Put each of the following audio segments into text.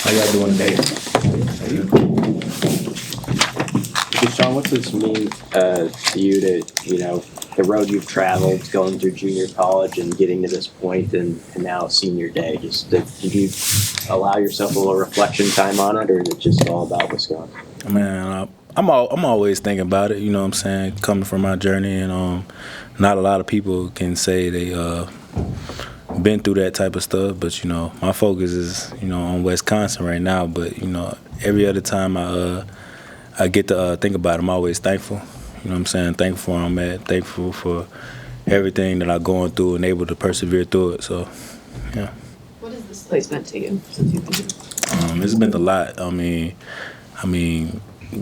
How y'all doing today? DeShon, what's this mean to you to, the road you've traveled, going through junior college and getting to this point and now senior day? Did you allow yourself a little reflection time on it, or is it just all about Wisconsin? Man, I'm always thinking about it, you know what I'm saying, coming from my journey, and not a lot of people can say they been through that type of stuff, but, my focus is, on Wisconsin right now, but, every other time I get to think about it, I'm always thankful, you know what I'm saying, thankful for where I'm at, thankful for everything that I'm going through and able to persevere through it, so, yeah. What has this place meant to you since you've been here? It's meant a lot. I mean,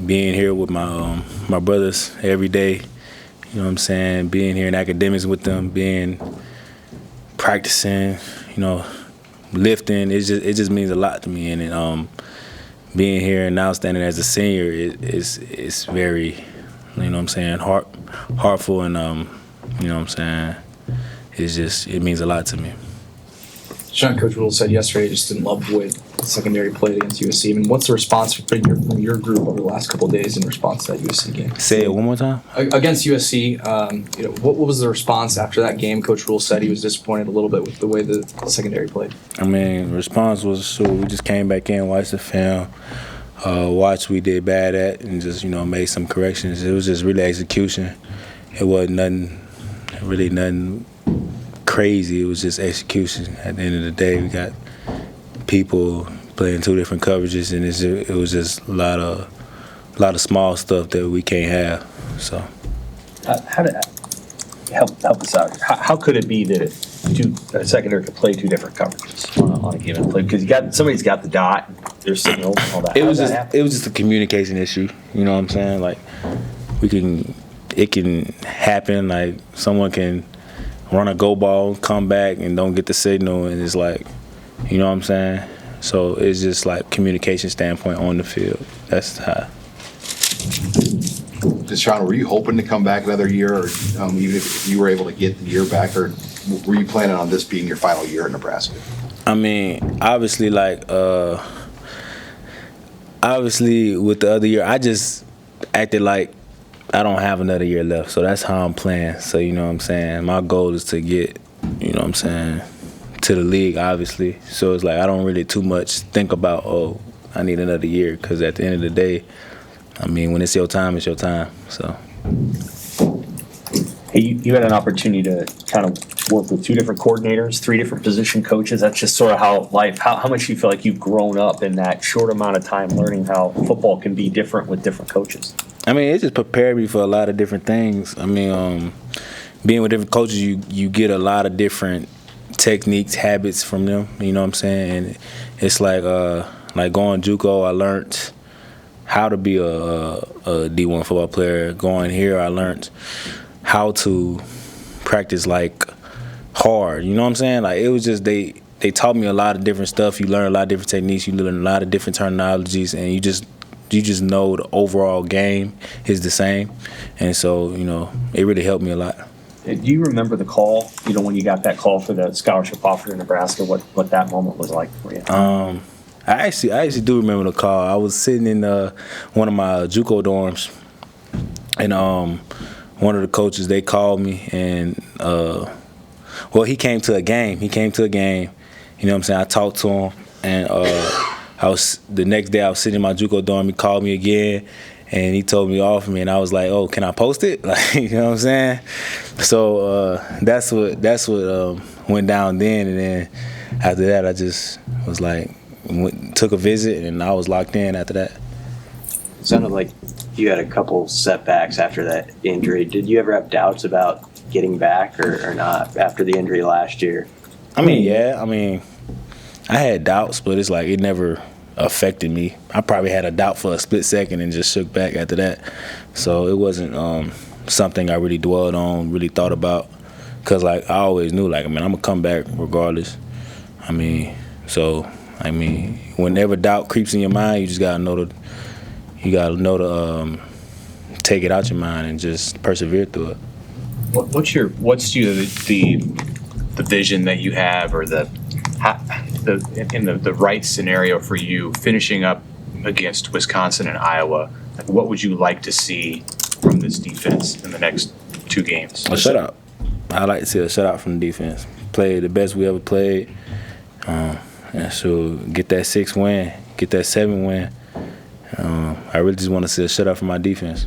being here with my brothers every day, you know what I'm saying, being here in academics with them, practicing, lifting, it just means a lot to me. And being here and now standing as a senior, it's very, you know what I'm saying, heartful, and you know what I'm saying, it means a lot to me. Coach Rule said yesterday he just didn't love the way the secondary played against USC. I mean, what's the response from your group over the last couple of days in response to that USC game? Say it one more time. Against USC, what was the response after that game? Coach Rule said he was disappointed a little bit with the way the secondary played. I mean, response was, we just came back in, watched the film, watched what we did bad at, and just, made some corrections. It was just really execution. It wasn't nothing crazy. It was just execution. At the end of the day, we got people playing two different coverages, and it was just a lot of small stuff that we can't have. So, how did help us out? How could it be that a secondary could play two different coverages on a given play? Because somebody's got the dot, their signal, and all that. It was just a communication issue. You know what I'm saying? Like, it can happen. Like, someone can run a go ball, come back, and don't get the signal, and it's like, you know what I'm saying? So it's just like communication standpoint on the field. That's how. DeShon, were you hoping to come back another year, or even if you were able to get the year back, or were you planning on this being your final year at Nebraska? I mean, obviously, with the other year, I just acted like I don't have another year left, so that's how I'm playing. So, you know what I'm saying, my goal is to get, you know what I'm saying, to the league, obviously. So it's like I don't really too much think about, I need another year, because at the end of the day, I mean, when it's your time, it's your time. So. Hey, you had an opportunity to kind of work with two different coordinators, three different position coaches. That's just sort of how much you feel like you've grown up in that short amount of time learning how football can be different with different coaches. I mean, it just prepared me for a lot of different things. I mean, being with different coaches, you get a lot of different techniques, habits from them. You know what I'm saying? And it's like going JUCO, I learned how to be a D1 football player. Going here, I learned how to practice like hard. You know what I'm saying? Like, it was just they taught me a lot of different stuff. You learn a lot of different techniques. You learn a lot of different terminologies, and you just know the overall game is the same. And so, it really helped me a lot. Do you remember the call, when you got that call for the scholarship offer to Nebraska, what that moment was like for you? I actually do remember the call. I was sitting in one of my JUCO dorms, and one of the coaches, they called me, and he came to a game. You know what I'm saying? I talked to him, and the next day I was sitting in my JUCO dorm. He called me again, and he told me to offer me, and I was like, "Oh, can I post it?" Like, you know what I'm saying? So that's what went down then, and then after that, I just was like, took a visit, and I was locked in after that. It sounded like you had a couple setbacks after that injury. Did you ever have doubts about getting back or not after the injury last year? I mean, yeah. I mean, I had doubts, but it's like it never affected me. I probably had a doubt for a split second and just shook back after that. So it wasn't something I really dwelled on, really thought about, because I always knew, I'm going to come back regardless. I mean, whenever doubt creeps in your mind, you just got to know to take it out your mind and just persevere through it. What's the vision that you have, or the right scenario for you, finishing up against Wisconsin and Iowa, like what would you like to see from this defense in the next 2 games? A shutout. I like to see a shutout from the defense. Play the best we ever played. And so get that 6 win, get that 7 win. I really just want to see a shutout from my defense.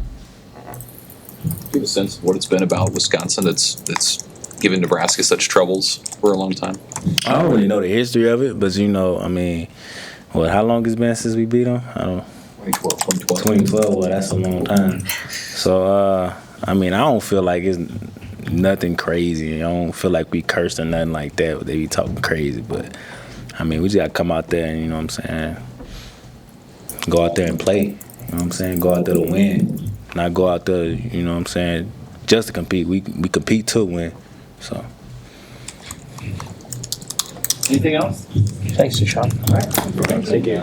Do you have a sense of what it's been about Wisconsin that's given Nebraska such troubles for a long time? I don't really know the history of it, but I mean, how long it's been since we beat them? I don't know. 2012. Well, that's a long time. So, I mean, I don't feel like it's nothing crazy. I don't feel like we cursed or nothing like that. They be talking crazy, but I mean, we just got to come out there and, you know what I'm saying, go out there and play. You know what I'm saying? Go out there to win. Not go out there, you know what I'm saying, just to compete. We compete to win. So. Anything else? Thanks, DeShon. All right. Thank you.